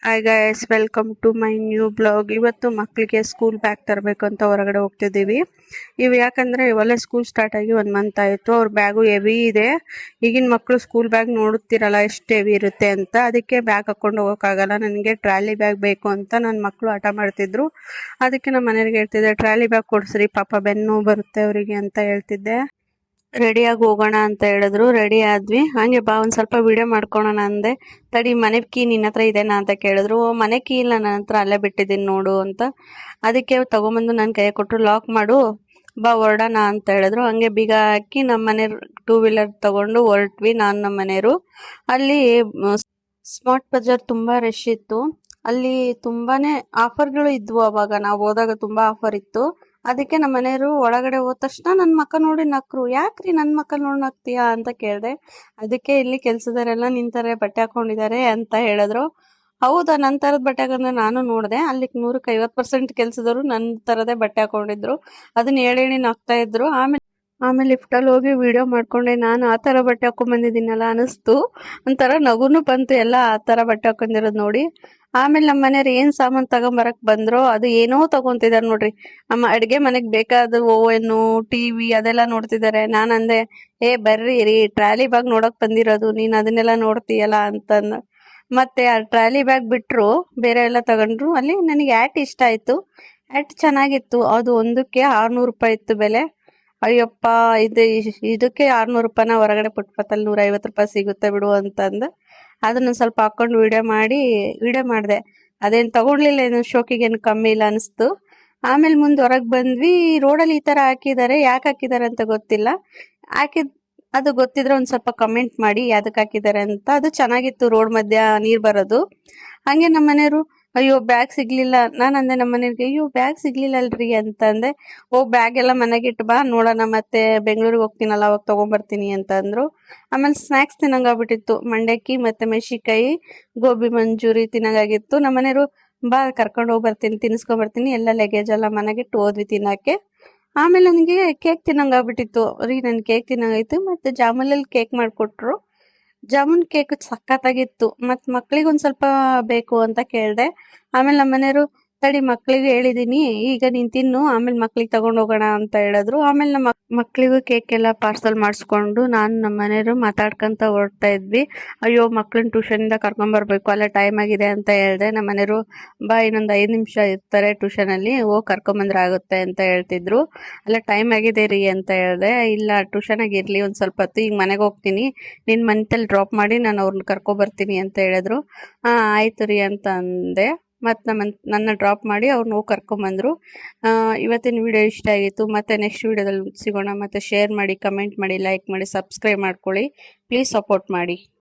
Hi guys, welcome to my new blog. ಇವತ್ತು ಮಕ್ಕಳಿಗೆ school bag ತರಬೇಕು ಅಂತ ಹೊರಗಡೆ ಹೋಗ್ತಿದ್ದೀವಿ. ಯಾಕಂದ್ರೆ ಇವೆಲ್ಲ ಸ್ಕೂಲ್ ಸ್ಟಾರ್ಟ್ ಆಗಿ 1 ಮಂತ್ ಆಯಿತು. ಅವ್ರ ಬ್ಯಾಗು ಹೆವಿ ಇದೆ. ಈಗಿನ ಮಕ್ಕಳು ಸ್ಕೂಲ್ ಬ್ಯಾಗ್ ನೋಡುತ್ತೀರಲ್ಲ ಎಷ್ಟು ಹೆವಿ ಇರುತ್ತೆ ಅಂತ. ಅದಕ್ಕೆ ಬ್ಯಾಗ್ ಹಾಕೊಂಡು ಹೋಗೋಕ್ಕಾಗಲ್ಲ. ನನಗೆ ಟ್ರಾಲಿ ಬ್ಯಾಗ್ ಬೇಕು ಅಂತ ನನ್ನ ಮಕ್ಕಳು ಹಠ ಮಾಡ್ತಿದ್ರು. ಅದಕ್ಕೆ ನಮ್ಮ ಮನೆಯವ್ರಿಗೆ ಹೇಳ್ತಿದ್ದೆ, ಟ್ರಾಲಿ ಬ್ಯಾಗ್ ಕೊಡಿಸ್ರಿ, ಪಾಪ ಬೆನ್ನು ಬರುತ್ತೆ ಅವರಿಗೆ ಅಂತ ಹೇಳ್ತಿದ್ದೆ. ರೆಡಿಯಾಗಿ ಹೋಗೋಣ ಅಂತ ಹೇಳಿದ್ರು. ರೆಡಿ ಆದ್ವಿ. ಹಂಗೆ ಬಾ ಒಂದ್ ಸ್ವಲ್ಪ ವಿಡಿಯೋ ಮಾಡ್ಕೊಳೋಣ ಅಂದೆ. ತಡಿ, ಮನೆ ಕೀ ನಿನ್ನ ಹತ್ರ ಇದೆನಾ ಅಂತ ಕೇಳಿದ್ರು. ಮನೆ ಕೀ ಇಲ್ಲ, ನನ್ನ ಹತ್ರ ಅಲ್ಲೇ ಬಿಟ್ಟಿದ್ದೀನಿ ನೋಡು ಅಂತ. ಅದಕ್ಕೆ ತಗೊಂಬಂದು ನನ್ನ ಕೈ ಕೊಟ್ಟರು. ಲಾಕ್ ಮಾಡು, ಬಾ ಹೊರಡೋಣ ಅಂತ ಹೇಳಿದ್ರು. ಹಂಗೆ ಬೀಗ ಹಾಕಿ ನಮ್ಮ ಮನೆ 2 ವೀಲರ್ ತಗೊಂಡು ಹೊರಟ್ವಿ, ನಾನು ನಮ್ಮ ಮನೆಯವರು. ಅಲ್ಲಿ ಸ್ಮಾರ್ಟ್ ಬಜಾರ್ ತುಂಬಾ ರಶ್ ಇತ್ತು. ಅಲ್ಲಿ ತುಂಬಾನೇ ಆಫರ್ಗಳು ಇದ್ವು. ಅವಾಗ ನಾವು ಹೋದಾಗ ತುಂಬಾ ಆಫರ್ ಇತ್ತು. ಅದಕ್ಕೆ ನಮ್ಮ ಮನೆಯವರು ಒಳಗಡೆ ಹೋದ ತಕ್ಷಣ ನನ್ನ ಮಕ್ಕ ನೋಡಿ ನಕ್ರು. ಯಾಕ್ರಿ ನನ್ನ ಮಕ್ಕ ನೋಡಿ ನಗ್ತೀಯಾ ಅಂತ ಕೇಳಿದೆ. ಅದಕ್ಕೆ ಇಲ್ಲಿ ಕೆಲ್ಸದವರೆಲ್ಲ ನಿಂತಾರೆ, ಬಟ್ಟೆ ಹಾಕೊಂಡಿದ್ದಾರೆ ಅಂತ ಹೇಳಿದ್ರು. ಹೌದಾ, ನನ್ನ ತರದ ಬಟ್ಟೆ ಹಾಕಂದ್ರೆ ನಾನು ನೋಡಿದೆ. ಅಲ್ಲಿ 150% ಕೆಲ್ಸದವರು ನನ್ನ ತರದೇ ಬಟ್ಟೆ ಹಾಕೊಂಡಿದ್ರು. ಅದನ್ನ ಹೇಳಿ ನಗ್ತಾ ಇದ್ರು. ಆಮೇಲೆ ಲಿಫ್ಟಲ್ಲಿ ಹೋಗಿ ವಿಡಿಯೋ ಮಾಡ್ಕೊಂಡೆ. ನಾನು ಆ ಥರ ಬಟ್ಟೆ ಹಾಕೊಂಡ್ ಬಂದಿದ್ದೀನಲ್ಲ ಅನಿಸ್ತು. ಒಂಥರ ನಗುನು ಬಂತು, ಎಲ್ಲ ಆ ಥರ ಬಟ್ಟೆ ಹಾಕೊಂಡಿರೋದು ನೋಡಿ. ಆಮೇಲೆ ನಮ್ಮ ಮನೆಯವ್ರು ಏನ್ ಸಾಮಾನು ತಗೊಂಬರಕ್ ಬಂದ್ರು ಅದು ಏನೋ ತಗೊಂತಿದಾರೆ ನೋಡ್ರಿ. ನಮ್ಮ ಅಡ್ಗೆ ಮನೆಗ್ ಬೇಕಾದ ಓವನ್, ಟಿವಿ ಅದೆಲ್ಲ ನೋಡ್ತಿದ್ದಾರೆ. ನಾನ್ ಅಂದೆ, ಬರ್ರಿ ರೀ, ಟ್ರಾಲಿ ಬ್ಯಾಗ್ ನೋಡಕ್ ಬಂದಿರೋದು, ನೀನ್ ಅದನ್ನೆಲ್ಲ ನೋಡ್ತೀಯಲ್ಲ ಅಂತಂದ. ಮತ್ತೆ ಆ ಟ್ರಾಲಿ ಬ್ಯಾಗ್ ಬಿಟ್ರು, ಬೇರೆ ಎಲ್ಲ ತಗೊಂಡ್ರು. ಅಲ್ಲಿ ನನಗೆ ಆಟ್ ಇಷ್ಟ ಆಯ್ತು. ಆಟ್ ಚೆನ್ನಾಗಿತ್ತು. ಅದು ಒಂದಕ್ಕೆ 600 ರೂಪಾಯಿ ಇತ್ತು ಬೆಲೆ. ಅಯ್ಯಪ್ಪ, ಇದಕ್ಕೆ 600 ರೂಪಾಯಿನ ಹೊರಗಡೆ ಫುಟ್ಪಾತಲ್ಲಿ 150 ರೂಪಾಯಿ ಸಿಗುತ್ತೆ ಬಿಡು ಅಂತಂದು ಅದನ್ನ ಸ್ವಲ್ಪ ಹಾಕೊಂಡು ವಿಡಿಯೋ ಮಾಡಿದೆ. ಅದೇನು ತಗೊಳ್ಲಿಲ್ಲ, ಏನು ಶೋಕಿಗೆ ಏನು ಕಮ್ಮಿ ಇಲ್ಲ ಅನಿಸ್ತು. ಆಮೇಲೆ ಮುಂದೆ ಹೊರಗೆ ಬಂದ್ವಿ. ರೋಡಲ್ಲಿ ಈ ಥರ ಹಾಕಿದ್ದಾರೆ, ಯಾಕೆ ಹಾಕಿದ್ದಾರೆ ಅಂತ ಗೊತ್ತಿಲ್ಲ. ಅದು ಗೊತ್ತಿದ್ರೆ ಒಂದು ಸ್ವಲ್ಪ ಕಮೆಂಟ್ ಮಾಡಿ ಯಾವ್ದಕ್ಕೆ ಹಾಕಿದ್ದಾರೆ ಅಂತ. ಅದು ಚೆನ್ನಾಗಿತ್ತು, ರೋಡ್ ಮಧ್ಯ ನೀರು ಬರೋದು. ಹಂಗೆ ನಮ್ಮ ಮನೆಯವರು, ಅಯ್ಯೋ ಬ್ಯಾಗ್ ಸಿಗ್ಲಿಲ್ಲ. ನಾನು ಅಂದೆ ನಮ್ಮ ಮನೆಯವ್ರಿಗೆ, ಅಯ್ಯೋ ಬ್ಯಾಗ್ ಸಿಗ್ಲಿಲ್ಲ ಅಲ್ರಿ ಅಂತಂದೆ. ಬ್ಯಾಗ್ ಎಲ್ಲ ಮನೆಗೆ ಇಟ್ಟು ಬಾ, ನೋಡೋಣ, ಮತ್ತೆ ಬೆಂಗಳೂರಿಗೆ ಹೋಗ್ತೀನಲ್ಲ ಅವಾಗ ತಗೊಂಬರ್ತೀನಿ ಅಂತ ಅಂದ್ರು. ಆಮೇಲೆ ಸ್ನ್ಯಾಕ್ಸ್ ತಿನ್ನಂಗಾಗ್ಬಿಟ್ಟಿತ್ತು. ಮಂಡಕ್ಕಿ ಮತ್ತೆ ಮೆಣಸಿಕಾಯಿ, ಗೋಬಿ ಮಂಚೂರಿ ತಿನ್ನಂಗಾಗಿತ್ತು. ನಮ್ಮ ಮನೆಯವರು, ಬಾ ಕರ್ಕೊಂಡು ಹೋಗಿ ಬರ್ತೀನಿ, ತಿನ್ನಿಸ್ಕೊಂಬರ್ತೀನಿ. ಎಲ್ಲ ಲಗೇಜ್ ಎಲ್ಲ ಮನೆಗಿಟ್ಟು ಹೋದ್ವಿ ತಿನ್ನಕ್ಕೆ. ಆಮೇಲೆ ನನಗೆ ಕೇಕ್ ತಿನ್ನಂಗಾಗ್ಬಿಟ್ಟಿತ್ತು ರೀ. ನನ್ ಕೇಕ್ ತಿನ್ನಂಗಾಯ್ತು. ಮತ್ತೆ ಜಾಮೂನಲ್ಲಿ ಕೇಕ್ ಮಾಡಿಕೊಟ್ರು. ಜಾಮೂನ್ ಕೇಕ್ ಸಖತ್ತಾಗಿತ್ತು. ಮತ್ ಮಕ್ಳಿಗೆ ಒಂದ್ ಸ್ವಲ್ಪ ಬೇಕು ಅಂತ ಕೇಳ್ದೆ. ಆಮೇಲೆ ನಮ್ಮ ಮನೆಯವರು, ತಡಿ ಮಕ್ಳಿಗೆ ಹೇಳಿದೀನಿ, ಈಗ ನೀನ್ ತಿನ್ನು, ಆಮೇಲೆ ಮಕ್ಳಿಗೆ ತಗೊಂಡ್ ಹೋಗೋಣ ಅಂತ ಹೇಳಿದ್ರು. ಆಮೇಲೆ ನಮ್ಮ ಮಕ್ಳಿಗೂ ಕೇಕ್ ಎಲ್ಲ ಪಾರ್ಸಲ್ ಮಾಡಿಸ್ಕೊಂಡು ನಾನು ನಮ್ಮ ಮನೆಯವರು ಮಾತಾಡ್ಕೊಂತ ಹೊರಡ್ತಾ ಇದ್ವಿ. ಅಯ್ಯೋ, ಮಕ್ಳನ್ನ ಟ್ಯೂಷನ್ ಇಂದ ಕರ್ಕೊಂಡ್ ಬರ್ಬೇಕು, ಅಲ್ಲ ಟೈಮ್ ಆಗಿದೆ ಅಂತ ಹೇಳ್ದೆ. ನಮ್ಮ ಮನೆಯವರು, ಬಾ ಇನ್ನೊಂದ್ 5 ನಿಮಿಷ ಇರ್ತಾರೆ ಟ್ಯೂಷನ್ ಅಲ್ಲಿ, ಹೋಗಿ ಕರ್ಕೊಂಬಂದ್ರೆ ಆಗುತ್ತೆ ಅಂತ ಹೇಳ್ತಿದ್ರು. ಅಲ್ಲ ಟೈಮ್ ಆಗಿದೆ ರೀ ಅಂತ ಹೇಳ್ದೆ. ಇಲ್ಲ, ಟ್ಯೂಷನ್ ಆಗಿರ್ಲಿ ಒಂದ್ ಸ್ವಲ್ಪ ಹೊತ್ತು, ಈಗ ಮನೆಗೆ ಹೋಗ್ತೀನಿ, ನಿನ್ ಮನೆಯಲ್ಲಿ ಡ್ರಾಪ್ ಮಾಡಿ ನಾನು ಅವ್ರನ್ನ ಕರ್ಕೊಬರ್ತೀನಿ ಅಂತ ಹೇಳಿದ್ರು. ಆಯ್ತು ರೀ ಅಂತ ಅಂದೆ. ಮತ್ತು ನನ್ನ ಡ್ರಾಪ್ ಮಾಡಿ ಅವ್ರನ್ನ ಹೋಗಿ ಕರ್ಕೊಂಬಂದರು. ಇವತ್ತಿನ ವಿಡಿಯೋ ಇಷ್ಟ ಆಗಿತ್ತು. ಮತ್ತೆ ನೆಕ್ಸ್ಟ್ ವಿಡಿಯೋದಲ್ಲಿ ಸಿಗೋಣ. ಮತ್ತೆ ಶೇರ್ ಮಾಡಿ, ಕಮೆಂಟ್ ಮಾಡಿ, ಲೈಕ್ ಮಾಡಿ, ಸಬ್ಸ್ಕ್ರೈಬ್ ಮಾಡ್ಕೊಳ್ಳಿ. ಪ್ಲೀಸ್ ಸಪೋರ್ಟ್ ಮಾಡಿ.